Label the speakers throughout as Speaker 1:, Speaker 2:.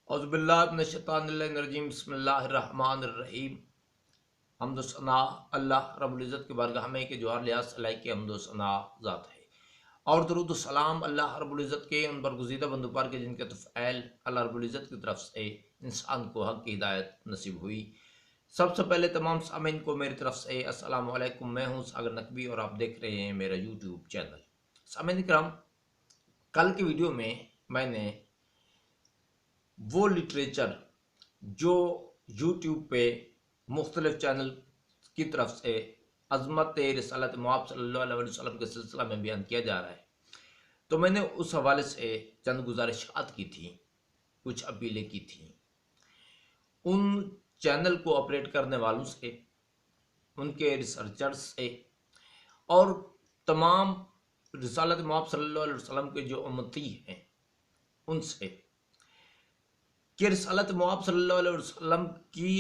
Speaker 1: اعوذ باللہ من الشیطان الرجیم بسم اللہ الرحمن الرحیم۔ حمد و ثنا اللہ رب العزت کی بارگاہ میں کہ جو ہر لحاظ صلاح کی حمد و ثنا ذات ہے، اور درود و سلام اللہ رب العزت کے ان برگزیدہ بندوں پر کے جن کے طفیل اللہ رب العزت کی طرف سے انسان کو حق کی ہدایت نصیب ہوئی۔ سب سے پہلے تمام سامعین کو میری طرف سے السلام علیکم۔ میں ہوں ساگر نقوی اور آپ دیکھ رہے ہیں میرا یوٹیوب چینل۔ سامعین کرام، کل کی ویڈیو میں نے وہ لٹریچر جو یوٹیوب پہ مختلف چینل کی طرف سے عظمت رسالت مآب صلی اللہ علیہ وسلم کے سلسلہ میں بیان کیا جا رہا ہے، تو میں نے اس حوالے سے چند گزارشات کی تھی، کچھ اپیلیں کی تھیں ان چینل کو آپریٹ کرنے والوں سے، ان کے ریسرچرز سے، اور تمام رسالت مآب صلی اللہ علیہ وسلم کے جو امتی ہیں ان سے، کہ رسالت مآب صلی اللہ علیہ وسلم کی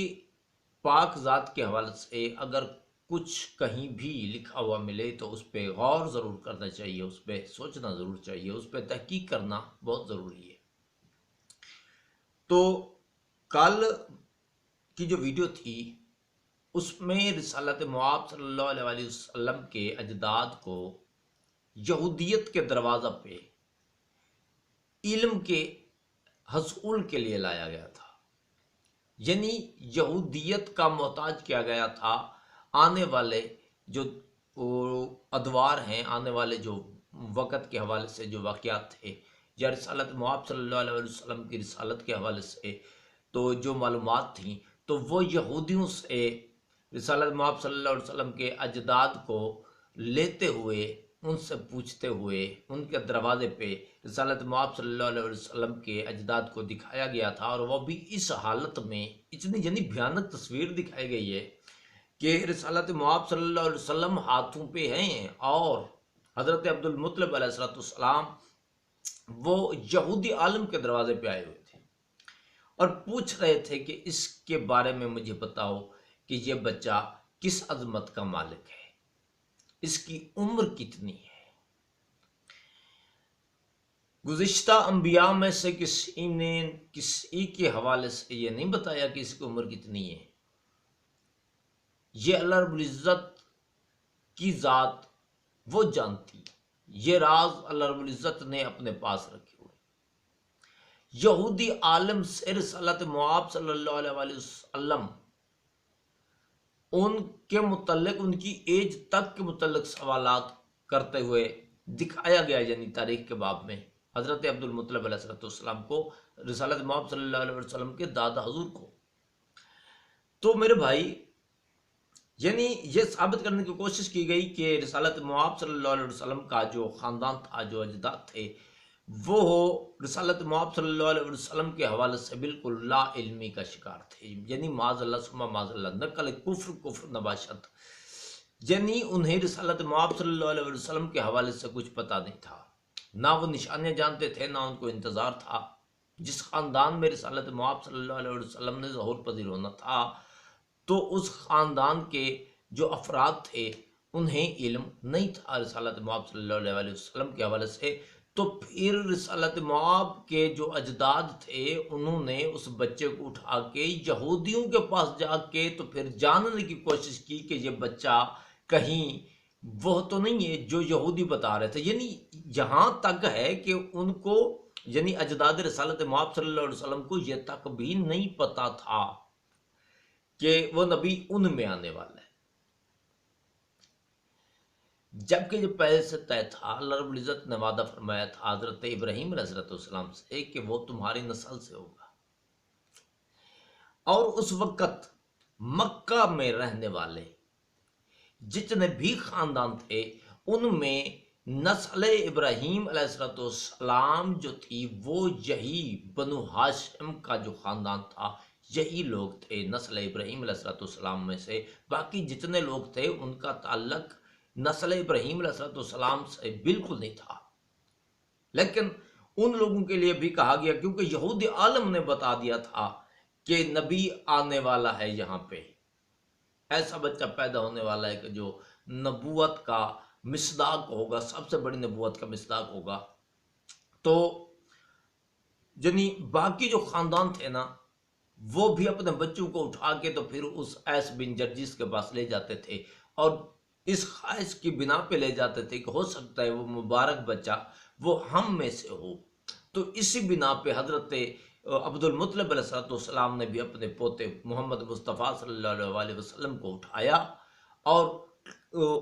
Speaker 1: پاک ذات کے حوالے سے اگر کچھ کہیں بھی لکھا ہوا ملے تو اس پہ غور ضرور کرنا چاہیے، اس پہ سوچنا ضرور چاہیے، اس پہ تحقیق کرنا بہت ضروری ہے۔ تو کل کی جو ویڈیو تھی اس میں رسالت مآب صلی اللہ علیہ وسلم کے اجداد کو یہودیت کے دروازہ پہ علم کے حصول کے لیے لایا گیا تھا، یعنی یہودیت کا محتاج کیا گیا تھا۔ آنے والے جو ادوار ہیں، آنے والے جو وقت کے حوالے سے جو واقعات تھے، یا رسالت مآب صلی اللہ علیہ وسلم کی رسالت کے حوالے سے تو جو معلومات تھیں، تو وہ یہودیوں سے رسالت مآب صلی اللہ علیہ وسلم کے اجداد کو لیتے ہوئے، ان سے پوچھتے ہوئے، ان کے دروازے پہ رسالت مآب صلی اللہ علیہ وسلم کے اجداد کو دکھایا گیا تھا، اور وہ بھی اس حالت میں اتنی یعنی بھیانک تصویر دکھائی گئی ہے کہ رسالت مآب صلی اللہ علیہ وسلم ہاتھوں پہ ہیں، اور حضرت عبد المطلب علیہ السلام وہ یہودی عالم کے دروازے پہ آئے ہوئے تھے اور پوچھ رہے تھے کہ اس کے بارے میں مجھے بتاؤ کہ یہ بچہ کس عظمت کا مالک ہے، اس کی عمر کتنی ہے۔ گزشتہ انبیاء میں سے کسی نے کسی کے حوالے سے یہ نہیں بتایا کہ اس کی عمر کتنی ہے۔ یہ اللہ رب العزت کی ذات وہ جانتی، یہ راز اللہ رب العزت نے اپنے پاس رکھے ہوئے۔ یہودی عالم سے رسالت مآب صلی اللہ علیہ وسلم ان کے متعلق، ان کی ایج تک کے متعلق سوالات کرتے ہوئے دکھایا گیا، یعنی تاریخ کے باب میں حضرت عبد المطلب علیہ السلام کو، رسالت مآب صلی اللہ علیہ وسلم کے دادا حضور کو۔ تو میرے بھائی، یعنی یہ ثابت کرنے کی کوشش کی گئی کہ رسالت مآب صلی اللہ علیہ وسلم کا جو خاندان تھا، جو اجداد تھے، وہ رسالت مآب صلی اللہ علیہ وسلم کے حوالے سے بالکل لا علمی کا شکار تھے، یعنی معاذ اللہ ثم معاذ اللہ، نقل کفر نباشت، یعنی انہیں رسالت مآب صلی اللہ علیہ وسلم کے حوالے سے کچھ پتہ نہیں تھا، نہ وہ نشانیاں جانتے تھے، نہ ان کو انتظار تھا۔ جس خاندان میں رسالت مآب صلی اللہ علیہ وسلم نے ظہور پذیر ہونا تھا، تو اس خاندان کے جو افراد تھے انہیں علم نہیں تھا رسالت مآب صلی اللہ علیہ وسلم کے حوالے سے۔ تو پھر رسالت مآب کے جو اجداد تھے انہوں نے اس بچے کو اٹھا کے یہودیوں کے پاس جا کے تو پھر جاننے کی کوشش کی کہ یہ بچہ کہیں وہ تو نہیں ہے جو یہودی بتا رہے تھے، یعنی یہاں تک ہے کہ ان کو، یعنی اجداد رسالت مآب صلی اللہ علیہ وسلم کو یہ تک بھی نہیں پتا تھا کہ وہ نبی ان میں آنے والا ہے، جبکہ یہ پہلے سے طے تھا۔ اللہ رب العزت نے وعدہ فرمایا تھا حضرت ابراہیم علیہ السلام سے کہ وہ تمہاری نسل سے ہوگا، اور اس وقت مکہ میں رہنے والے جتنے بھی خاندان تھے ان میں نسل ابراہیم علیہ السلام جو تھی وہ یہی بنو ہاشم کا جو خاندان تھا، یہی لوگ تھے نسل ابراہیم علیہ السلام میں سے۔ باقی جتنے لوگ تھے ان کا تعلق نسل ابراہیم علیہ السلام سے بالکل نہیں تھا، لیکن ان لوگوں کے لیے بھی کہا گیا، کیونکہ یہودی عالم نے بتا دیا تھا کہ نبی آنے والا ہے، یہاں پہ ایسا بچہ پیدا ہونے والا ہے کہ جو نبوت کا مصداق ہوگا، سب سے بڑی نبوت کا مصداق ہوگا۔ تو یعنی باقی جو خاندان تھے نا وہ بھی اپنے بچوں کو اٹھا کے تو پھر اس ایس بن جرجس کے پاس لے جاتے تھے، اور اس خواہش کی بنا پہ لے جاتے تھے کہ ہو سکتا ہے وہ مبارک بچہ وہ ہم میں سے ہو۔ تو اسی بنا پہ حضرت عبد المطلب علیہ السلام نے بھی اپنے پوتے محمد مصطفیٰ صلی اللہ علیہ وسلم کو اٹھایا اور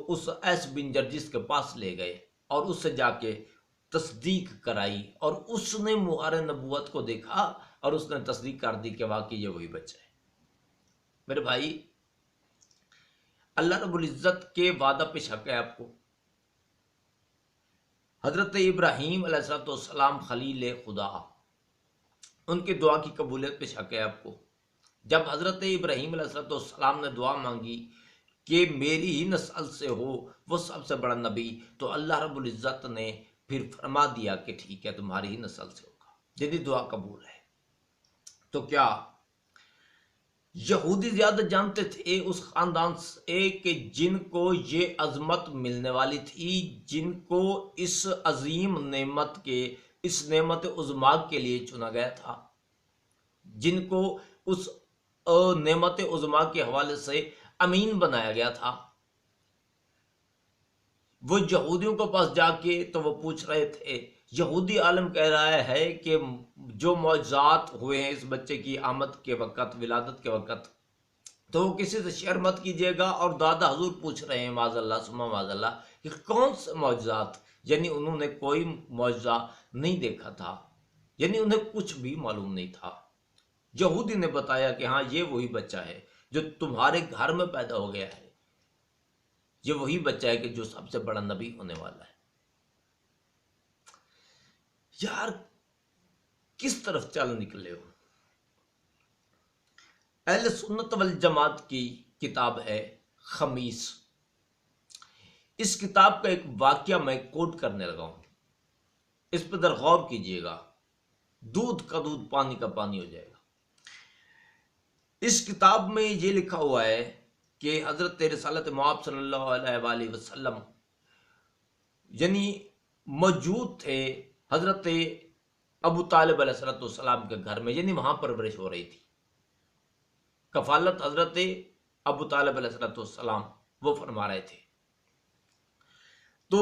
Speaker 1: اس ایس بن جرجس کے پاس لے گئے اور اس سے جا کے تصدیق کرائی، اور اس نے مہر نبوت کو دیکھا اور اس نے تصدیق کر دی کہ واقعی یہ وہی بچہ ہے۔ میرے بھائی، اللہ رب العزت کے وعدہ پہ شک ہے آپ کو؟ حضرت ابراہیم علیہ السلام خلیل خدا، ان کی دعا کی قبولیت پہ شک ہے آپ کو؟ جب حضرت ابراہیم علیہ السلام نے دعا مانگی کہ میری ہی نسل سے ہو وہ سب سے بڑا نبی، تو اللہ رب العزت نے پھر فرما دیا کہ ٹھیک ہے تمہاری ہی نسل سے ہوگا، جدی دعا قبول ہے۔ تو کیا یہودی زیادہ جانتے تھے اس خاندان سے کہ جن کو یہ عظمت ملنے والی تھی، جن کو اس عظیم نعمت کے، اس نعمت عظما کے لیے چنا گیا تھا، جن کو اس نعمت عظما کے حوالے سے امین بنایا گیا تھا؟ وہ یہودیوں کے پاس جا کے تو وہ پوچھ رہے تھے، یہودی عالم کہہ رہا ہے کہ جو معجزات ہوئے ہیں اس بچے کی آمد کے وقت، ولادت کے وقت، تو وہ کسی سے شیئر مت کیجیے گا۔ اور دادا حضور پوچھ رہے ہیں معاذ اللہ ثم معاذ اللہ کہ کون سے معجزات؟ یعنی انہوں نے کوئی معجزہ نہیں دیکھا تھا، یعنی انہیں کچھ بھی معلوم نہیں تھا۔ یہودی نے بتایا کہ ہاں یہ وہی بچہ ہے جو تمہارے گھر میں پیدا ہو گیا ہے، یہ وہی بچہ ہے کہ جو سب سے بڑا نبی ہونے والا ہے۔ یار کس طرف چل نکلے ہو؟ اہل سنت والجماعت کی کتاب ہے خمیس، اس کتاب کا ایک واقعہ میں کوٹ کرنے لگا ہوں، اس پہ در غور کیجئے گا، دودھ کا دودھ پانی کا پانی ہو جائے گا۔ اس کتاب میں یہ لکھا ہوا ہے کہ حضرت رسالت مآب صلی اللہ علیہ وآلہ وسلم یعنی موجود تھے حضرت ابو طالب علیہ السلام کے گھر میں، یعنی وہاں پرورش ہو رہی تھی، کفالت حضرت ابو طالب علیہ السلام وہ فرما رہے تھے۔ تو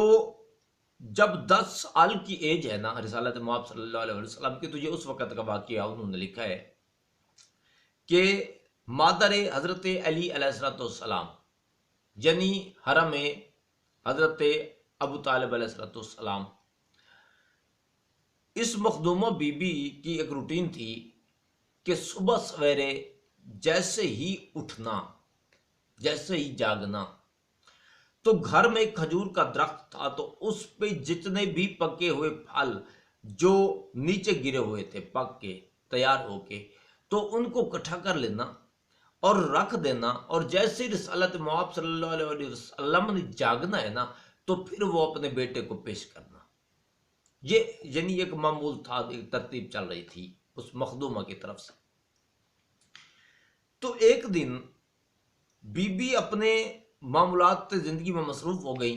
Speaker 1: جب 10 سال کی ایج ہے نا رسالت مآب صلی اللہ علیہ وسلم کی، تو یہ اس وقت کا واقعہ انہوں نے لکھا ہے کہ مادر حضرت علی علیہ السلام یعنی حرم حضرت ابو طالب علیہ السلام، اس مخدومہ بی بی کی ایک روٹین تھی کہ صبح سویرے جیسے ہی اٹھنا، جیسے ہی جاگنا، تو گھر میں ایک کھجور کا درخت تھا، تو اس پہ جتنے بھی پکے ہوئے پھل جو نیچے گرے ہوئے تھے پک کے تیار ہو کے، تو ان کو اکٹھا کر لینا اور رکھ دینا، اور جیسے رسالت مآب صلی اللہ علیہ وسلم نے جاگنا ہے نا تو پھر وہ اپنے بیٹے کو پیش کرنا۔ یہ یعنی ایک معمول تھا، ایک ترتیب چل رہی تھی اس مخدومہ کی طرف سے۔ تو ایک دن بی بی اپنے معمولات زندگی میں مصروف ہو گئی،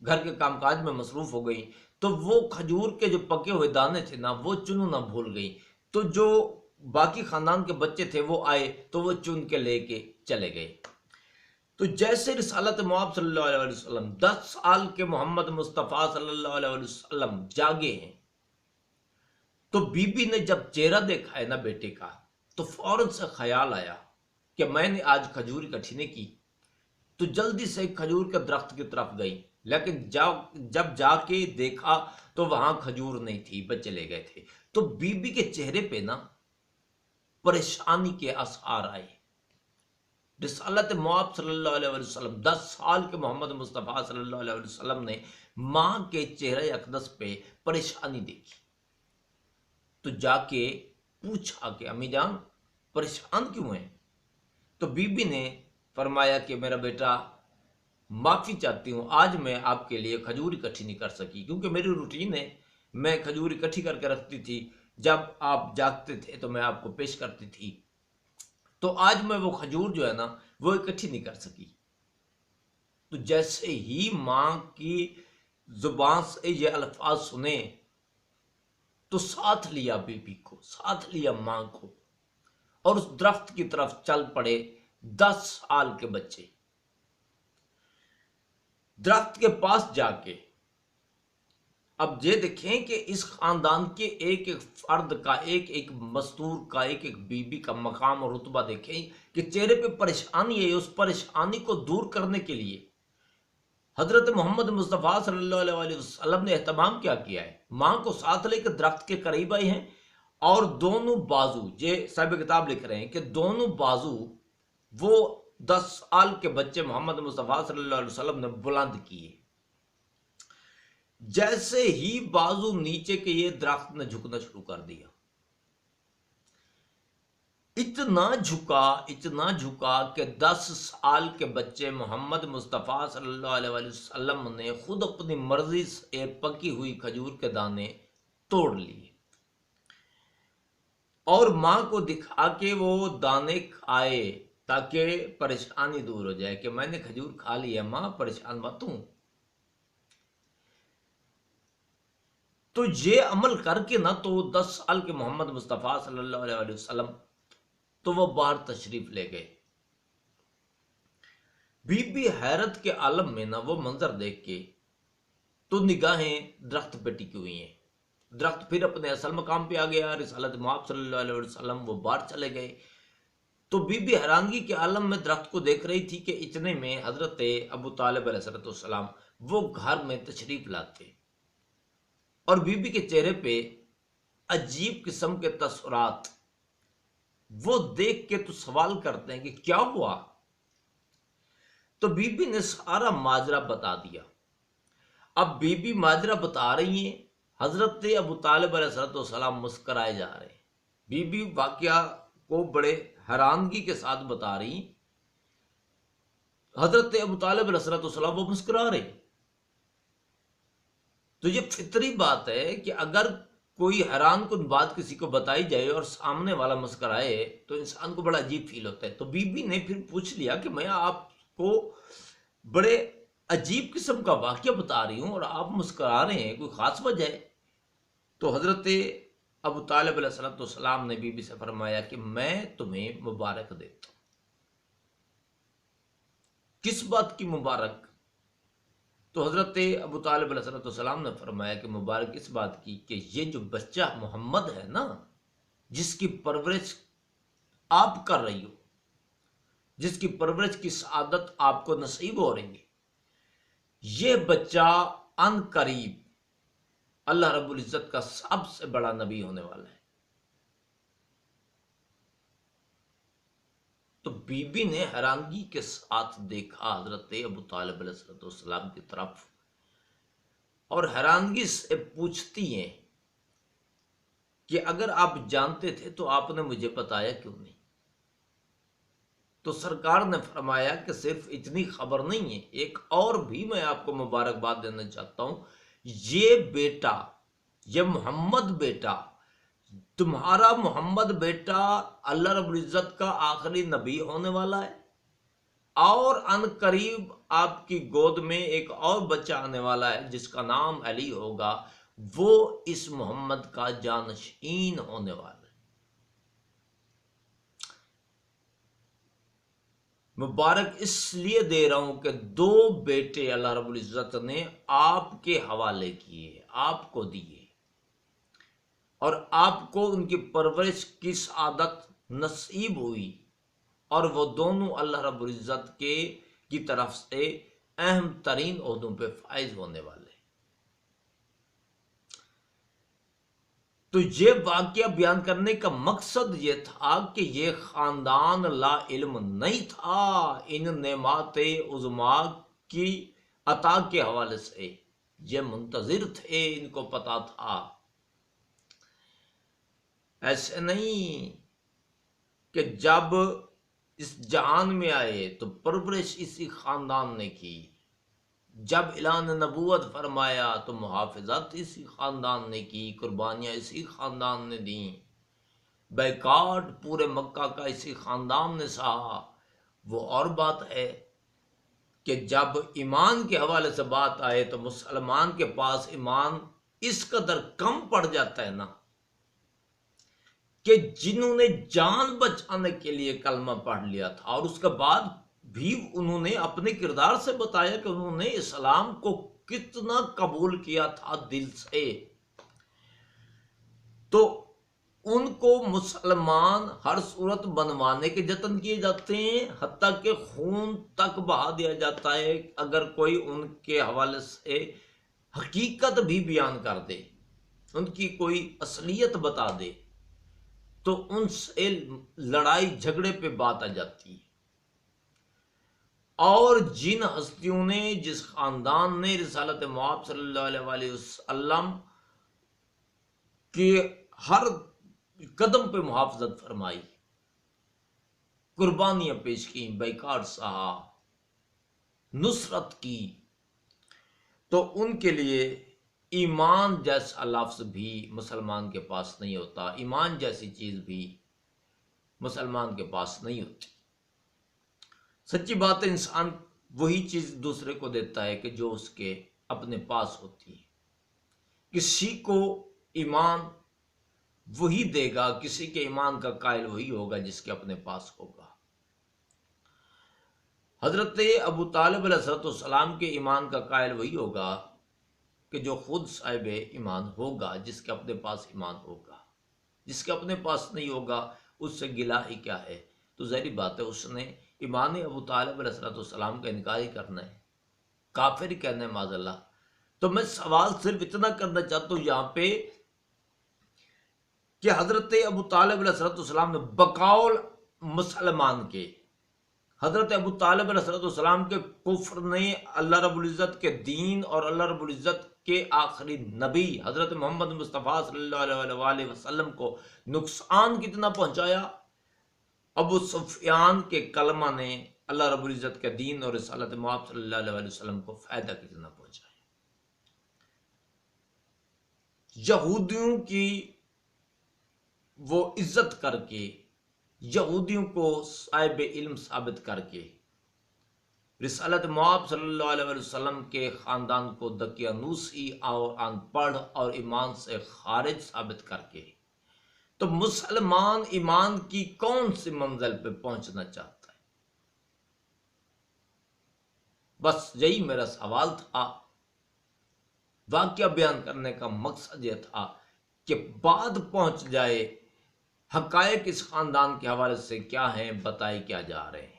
Speaker 1: گھر کے کام کاج میں مصروف ہو گئی، تو وہ کھجور کے جو پکے ہوئے دانے تھے نا وہ چننا بھول گئی۔ تو جو باقی خاندان کے بچے تھے وہ آئے تو وہ چن کے لے کے چلے گئے۔ تو جیسے رسالت مآب صلی اللہ علیہ وسلم 10 سال کے محمد مصطفیٰ صلی اللہ علیہ وسلم جاگے ہیں، تو بی بی نے جب چہرہ دیکھا ہے نا بیٹے کا تو فوراً سے خیال آیا کہ میں نے آج کھجور اکٹھی نہیں کی، تو جلدی سے کھجور کے درخت کی طرف گئی، لیکن جب جا کے دیکھا تو وہاں کھجور نہیں تھی، بچے لے گئے تھے۔ تو بی بی کے چہرے پہ نا پریشانی کے آثار آئے۔ رسالت مآب صلی اللہ علیہ وسلم 10 سال کے محمد مصطفیٰ صلی اللہ علیہ وسلم نے ماں کے چہرے اقدس پہ پریشانی دیکھی، تو جا کے پوچھا کہ امی جان پریشان کیوں ہیں؟ تو بی بی نے فرمایا کہ میرا بیٹا معافی چاہتی ہوں، آج میں آپ کے لیے کھجور اکٹھی نہیں کر سکی، کیونکہ میری روٹین ہے، میں کھجور اکٹھی کر کے رکھتی تھی، جب آپ جاگتے تھے تو میں آپ کو پیش کرتی تھی، تو آج میں وہ کھجور جو ہے نا وہ اکٹھی نہیں کر سکی۔ تو جیسے ہی ماں کی زبان سے یہ الفاظ سنے تو ساتھ لیا بیوی کو، ساتھ لیا ماں کو، اور اس درخت کی طرف چل پڑے 10 سال کے بچے۔ درخت کے پاس جا کے اب یہ دیکھیں کہ اس خاندان کے ایک ایک فرد کا، ایک ایک مستور کا، ایک ایک بیوی کا مقام اور رتبہ دیکھیں کہ چہرے پہ پریشانی ہے۔ اس پریشانی کو دور کرنے کے لیے حضرت محمد مصطفیٰ صلی اللہ علیہ وسلم نے اہتمام کیا ہے، ماں کو ساتھ لے کے درخت کے قریب آئے ہیں، اور دونوں بازو، یہ صاحب کتاب لکھ رہے ہیں کہ دونوں بازو وہ 10 سال کے بچے محمد مصطفیٰ صلی اللہ علیہ وسلم نے بلند کیے۔ جیسے ہی بازو نیچے کے یہ درخت نے جھکنا شروع کر دیا، اتنا جھکا کہ 10 سال کے بچے محمد مصطفیٰ صلی اللہ علیہ وسلم نے خود اپنی مرضی سے پکی ہوئی کھجور کے دانے توڑ لیے، اور ماں کو دکھا کے وہ دانے کھائے تاکہ پریشانی دور ہو جائے کہ میں نے کھجور کھا لی ہے ماں، پریشان مت ہوں۔ تو یہ عمل کر کے نہ تو 10 سال کے محمد مصطفیٰ صلی اللہ علیہ وسلم تو وہ باہر تشریف لے گئے۔ بی بی حیرت کے عالم میں نہ وہ منظر دیکھ کے تو نگاہیں درخت پہ ٹکی ہوئی ہیں۔ درخت پھر اپنے اصل مقام پہ آ گیا، رسالت مآب صلی اللہ علیہ وسلم وہ باہر چلے گئے۔ تو بی بی حیرانگی کے عالم میں درخت کو دیکھ رہی تھی کہ اتنے میں حضرت ابو طالب علیہ السلام وہ گھر میں تشریف لاتے، اور بی بی کے چہرے پہ عجیب قسم کے تاثرات وہ دیکھ کے تو سوال کرتے ہیں کہ کیا ہوا؟ تو بی بی نے سارا ماجرا بتا دیا۔ اب بی بی ماجرا بتا رہی ہیں، حضرت ابو طالب علیہ السلام مسکرائے جا رہے ہیں۔ بی بی واقعہ کو بڑے حیرانگی کے ساتھ بتا رہی ہیں، حضرت ابو طالب علیہ السلام وہ مسکرا رہے ہیں۔ تو یہ فطری بات ہے کہ اگر کوئی حیران کن بات کسی کو بتائی جائے اور سامنے والا مسکرائے تو انسان کو بڑا عجیب فیل ہوتا ہے۔ تو بی بی نے پھر پوچھ لیا کہ میں آپ کو بڑے عجیب قسم کا واقعہ بتا رہی ہوں اور آپ مسکرا رہے ہیں، کوئی خاص وجہ ہے؟ تو حضرت ابو طالب علیہ السلام نے بی بی سے فرمایا کہ میں تمہیں مبارک دیتا ہوں۔ کس بات کی مبارک؟ تو حضرت ابو طالب علیہ السلام نے فرمایا کہ مبارک اس بات کی کہ یہ جو بچہ محمد ہے نا، جس کی پرورش آپ کر رہی ہو، جس کی پرورش کی سعادت آپ کو نصیب ہو رہی ہے، یہ بچہ ان قریب اللہ رب العزت کا سب سے بڑا نبی ہونے والا ہے۔ تو بی بی نے حیرانگی کے ساتھ دیکھا حضرت ابو طالب علیہ السلام کی طرف، اور حیرانگی سے پوچھتی ہیں کہ اگر آپ جانتے تھے تو آپ نے مجھے بتایا کیوں نہیں؟ تو سرکار نے فرمایا کہ صرف اتنی خبر نہیں ہے، ایک اور بھی میں آپ کو مبارکباد دینا چاہتا ہوں۔ یہ بیٹا، یہ محمد بیٹا، تمہارا محمد بیٹا اللہ رب العزت کا آخری نبی ہونے والا ہے، اور ان قریب آپ کی گود میں ایک اور بچہ آنے والا ہے جس کا نام علی ہوگا، وہ اس محمد کا جانشین ہونے والا ہے۔ مبارک اس لیے دے رہا ہوں کہ 2 بیٹے اللہ رب العزت نے آپ کے حوالے کیے، آپ کو دیے، اور آپ کو ان کی پرورش کی سعادت نصیب ہوئی، اور وہ دونوں اللہ رب العزت کی طرف سے اہم ترین عہدوں پہ فائز ہونے والے۔ تو یہ واقعہ بیان کرنے کا مقصد یہ تھا کہ یہ خاندان لا علم نہیں تھا ان نعمات عظما کی عطا کے حوالے سے، یہ منتظر تھے، ان کو پتا تھا۔ ایسے نہیں کہ جب اس جہان میں آئے تو پرورش اسی خاندان نے کی، جب اعلان نبوت فرمایا تو محافظت اسی خاندان نے کی، قربانیاں اسی خاندان نے دیں، بیکاٹ پورے مکہ کا اسی خاندان نے سہا۔ وہ اور بات ہے کہ جب ایمان کے حوالے سے بات آئے تو مسلمان کے پاس ایمان اس قدر کم پڑ جاتا ہے نا کہ جنہوں نے جان بچانے کے لیے کلمہ پڑھ لیا تھا اور اس کے بعد بھی انہوں نے اپنے کردار سے بتایا کہ انہوں نے اسلام کو کتنا قبول کیا تھا دل سے، تو ان کو مسلمان ہر صورت بنوانے کے جتن کیے جاتے ہیں، حتیٰ کہ خون تک بہا دیا جاتا ہے اگر کوئی ان کے حوالے سے حقیقت بھی بیان کر دے، ان کی کوئی اصلیت بتا دے، تو ان سے لڑائی جھگڑے پہ بات آ جاتی ہے۔ اور جن ہستیوں نے، جس خاندان نے رسالت مآب صلی اللہ علیہ وآلہ وسلم کے ہر قدم پہ محافظت فرمائی، قربانیاں پیش کی، بیکار سہا، نصرت کی، تو ان کے لیے ایمان جیسا لفظ بھی مسلمان کے پاس نہیں ہوتا، ایمان جیسی چیز بھی مسلمان کے پاس نہیں ہوتی۔ سچی بات ہے، انسان وہی چیز دوسرے کو دیتا ہے کہ جو اس کے اپنے پاس ہوتی ہے۔ کسی کو ایمان وہی دے گا، کسی کے ایمان کا قائل وہی ہوگا جس کے اپنے پاس ہوگا۔ حضرت ابو طالب علیہ السلام کے ایمان کا قائل وہی ہوگا کہ جو خود صاحب ایمان ہوگا، جس کے اپنے پاس ایمان ہوگا۔ جس کے اپنے پاس نہیں ہوگا اس سے گلہ ہی کیا ہے؟ تو ظاہری بات ہے اس نے ایمان ابو طالب علیہ السلام کا انکار ہی کرنا ہے، کافر ہی کہنا ہے معاذ اللہ۔ تو میں سوال صرف اتنا کرنا چاہتا ہوں یہاں پہ کہ حضرت ابو طالب علیہ السلام نے بقول مسلمان کے، حضرت ابو طالب علیہ السلام کے کفر نے اللہ رب العزت کے دین اور اللہ رب العزت کے آخری نبی حضرت محمد مصطفیٰ صلی اللہ علیہ وآلہ وسلم کو نقصان کتنا پہنچایا، ابو سفیان کے کلمہ نے اللہ رب العزت کے دین اور رسالت مآب صلی اللہ علیہ وآلہ وسلم کو فائدہ کتنا پہنچایا۔ یہودیوں کی وہ عزت کر کے، یہودیوں کو صاحب علم ثابت کر کے، رسالت مآب صلی اللہ علیہ وسلم کے خاندان کو دقیانوسی اور ان پڑھ اور ایمان سے خارج ثابت کر کے، تو مسلمان ایمان کی کون سی منزل پہ پہنچنا چاہتا ہے؟ بس یہی میرا سوال تھا، واقعہ بیان کرنے کا مقصد یہ تھا کہ بات پہنچ جائے، حقائق اس خاندان کے حوالے سے کیا ہیں بتائے کیا جا رہے ہیں۔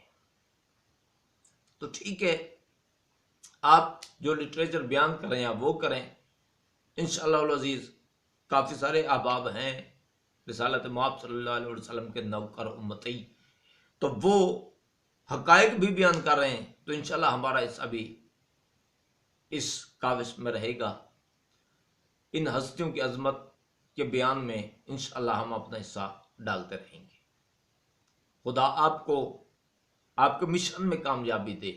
Speaker 1: تو ٹھیک ہے، آپ جو لٹریچر بیان کریں یا وہ کریں، انشاءاللہ العزیز کافی سارے احباب ہیں رسالت مآب صلی اللہ علیہ وسلم کے نوکر امتی، تو وہ حقائق بھی بیان کر رہے ہیں، تو انشاءاللہ ہمارا حصہ بھی اس کاوش میں رہے گا۔ ان ہستیوں کی عظمت کے بیان میں انشاءاللہ ہم اپنا حصہ ڈالتے رہیں گے۔ خدا آپ کو آپ کے مشن میں کامیابی دے،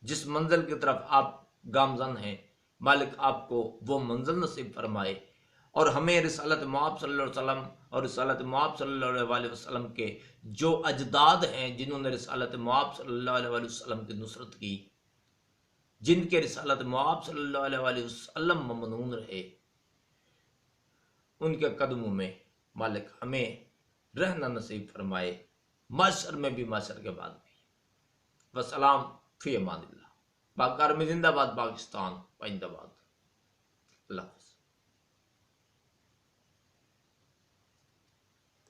Speaker 1: جس منزل کی طرف آپ گامزن ہیں مالک آپ کو وہ منزل نصیب فرمائے، اور ہمیں رسالت مآب صلی اللہ علیہ وسلم اور رسالت مآب صلی اللہ علیہ وسلم کے جو اجداد ہیں جنہوں نے رسالت مآب صلی اللہ علیہ وسلم کی نصرت کی، جن کے رسالت مآب صلی اللہ علیہ وسلم ممنون رہے، ان کے قدموں میں مالک ہمیں رہنا نصیب فرمائے، معاشر میں بھی معاشر کے بعد بھی۔ والسلام فی امان اللہ۔ پاک آرمی زندہ باد، پاکستان پائندہ باد۔ اللہ حافظ۔